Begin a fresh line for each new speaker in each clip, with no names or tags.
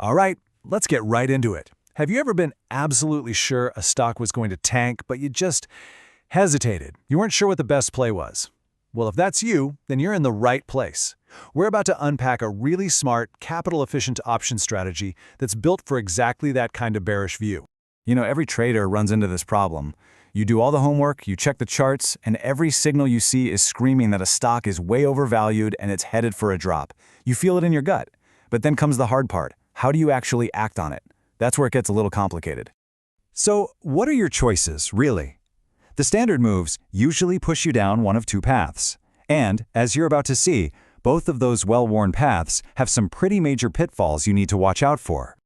All right, let's get right into it. Have you ever been absolutely sure a stock was going to tank, but you just hesitated? You weren't sure what the best play was. Well, if that's you, then you're in the right place. We're about to unpack a really smart, capital-efficient option strategy that's built for exactly that kind of bearish view. You know, every trader runs into this problem. You do all the homework, you check the charts, and every signal you see is screaming that a stock is way overvalued and it's headed for a drop. You feel it in your gut. But then comes the hard part. How do you actually act on it? That's where it gets a little complicated. So, what are your choices, really? The standard moves usually push you down one of two paths. And, as you're about to see, both of those well-worn paths have some pretty major pitfalls you need to watch out for.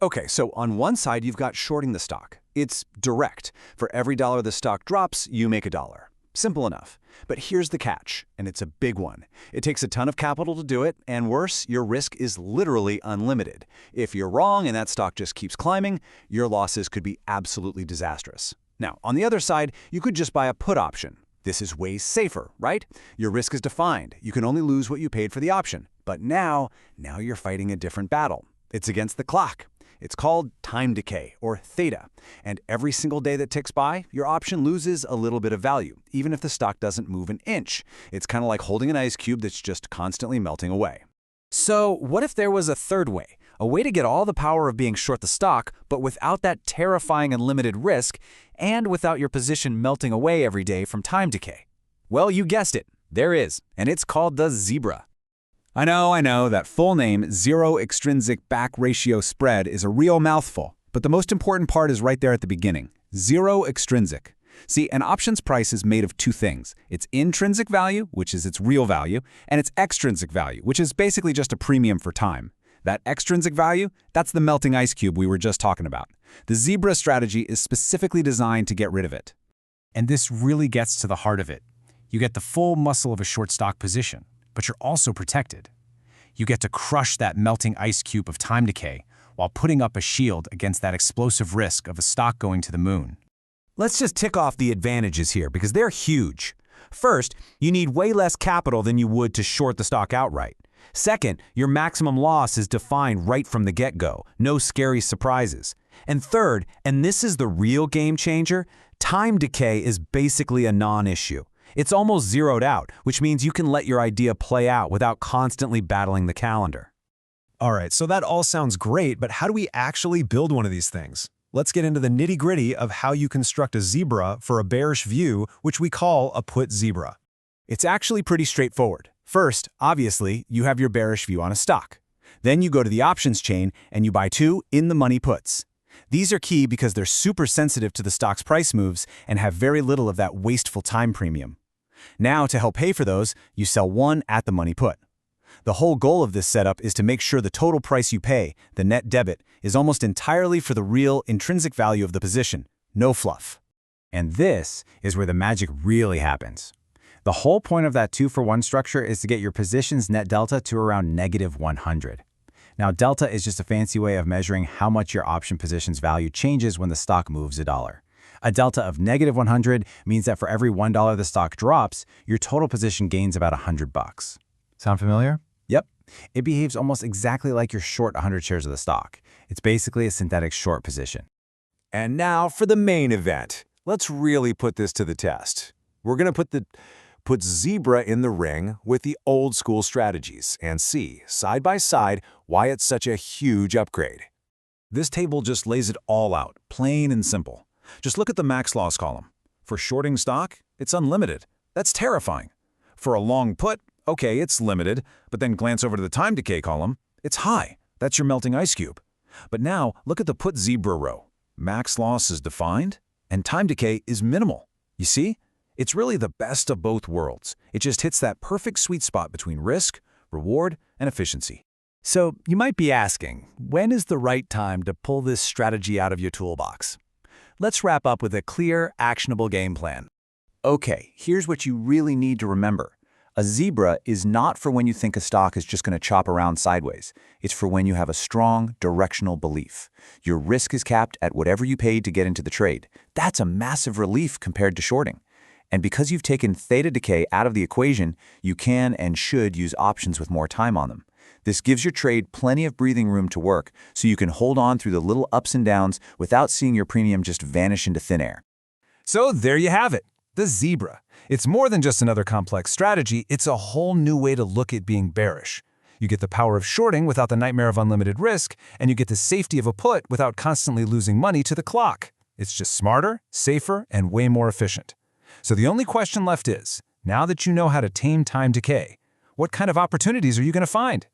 Okay, so on one side, you've got shorting the stock. It's direct. For every dollar the stock drops, you make $1. Simple enough. But here's the catch, and it's a big one. It takes a ton of capital to do it, and worse, your risk is literally unlimited. If you're wrong and that stock just keeps climbing, your losses could be absolutely disastrous. Now, on the other side, you could just buy a put option. This is way safer, right? Your risk is defined. You can only lose what you paid for the option. But now you're fighting a different battle. It's against the clock. It's called time decay, or theta. And every single day that ticks by, your option loses a little bit of value, even if the stock doesn't move an inch. It's kind of like holding an ice cube that's just constantly melting away.
So what if there was a third way? A way to get all the power of being short the stock, but without that terrifying unlimited risk, and without your position melting away every day from time decay? Well, you guessed it. There is, and it's called the Zebra.
I know, that full name, Zero Extrinsic Back Ratio Spread, is a real mouthful. But the most important part is right there at the beginning. Zero extrinsic. See, an options price is made of two things. Its intrinsic value, which is its real value, and its extrinsic value, which is basically just a premium for time. That extrinsic value, that's the melting ice cube we were just talking about. The Zebra strategy is specifically designed to get rid of it.
And this really gets to the heart of it. You get the full muscle of a short stock position, but you're also protected. You get to crush that melting ice cube of time decay while putting up a shield against that explosive risk of a stock going to the moon.
Let's just tick off the advantages here because they're huge. First, you need way less capital than you would to short the stock outright. Second, your maximum loss is defined right from the get-go, no scary surprises. And third, and this is the real game changer, time decay is basically a non-issue. It's almost zeroed out, which means you can let your idea play out without constantly battling the calendar.
All right, so that all sounds great, but how do we actually build one of these things? Let's get into the nitty-gritty of how you construct a Zebra for a bearish view, which we call a put Zebra.
It's actually pretty straightforward. First, obviously, you have your bearish view on a stock. Then you go to the options chain and you buy 2 in-the-money puts. These are key because they're super sensitive to the stock's price moves and have very little of that wasteful time premium. Now, to help pay for those, you sell 1 at-the-money put. The whole goal of this setup is to make sure the total price you pay, the net debit, is almost entirely for the real intrinsic value of the position, no fluff. And this is where the magic really happens. The whole point of that 2-for-1 structure is to get your position's net delta to around -100. Now, delta is just a fancy way of measuring how much your option position's value changes when the stock moves $1. A delta of -100 means that for every $1 the stock drops, your total position gains about $100. Sound familiar? Yep. It behaves almost exactly like you're short 100 shares of the stock. It's basically a synthetic short position.
And now for the main event. Let's really put this to the test. We're going to put Zebra in the ring with the old school strategies and see, side by side, why it's such a huge upgrade. This table just lays it all out, plain and simple. Just look at the max loss column. For shorting stock, it's unlimited. That's terrifying. For a long put, okay, it's limited, but then glance over to the time decay column, it's high. That's your melting ice cube. But now, look at the put Zebra row. Max loss is defined, and time decay is minimal. You see? It's really the best of both worlds. It just hits that perfect sweet spot between risk, reward, and efficiency.
So you might be asking, when is the right time to pull this strategy out of your toolbox? Let's wrap up with a clear, actionable game plan. Okay, here's what you really need to remember. A Zebra is not for when you think a stock is just going to chop around sideways. It's for when you have a strong, directional belief. Your risk is capped at whatever you paid to get into the trade. That's a massive relief compared to shorting. And because you've taken theta decay out of the equation, you can and should use options with more time on them.
This gives your trade plenty of breathing room to work, so you can hold on through the little ups and downs without seeing your premium just vanish into thin air.
So there you have it, the zebra. It's more than just another complex strategy, it's a whole new way to look at being bearish. You get the power of shorting without the nightmare of unlimited risk, and you get the safety of a put without constantly losing money to the clock. It's just smarter, safer, and way more efficient. So the only question left is, now that you know how to tame time decay, what kind of opportunities are you going to find?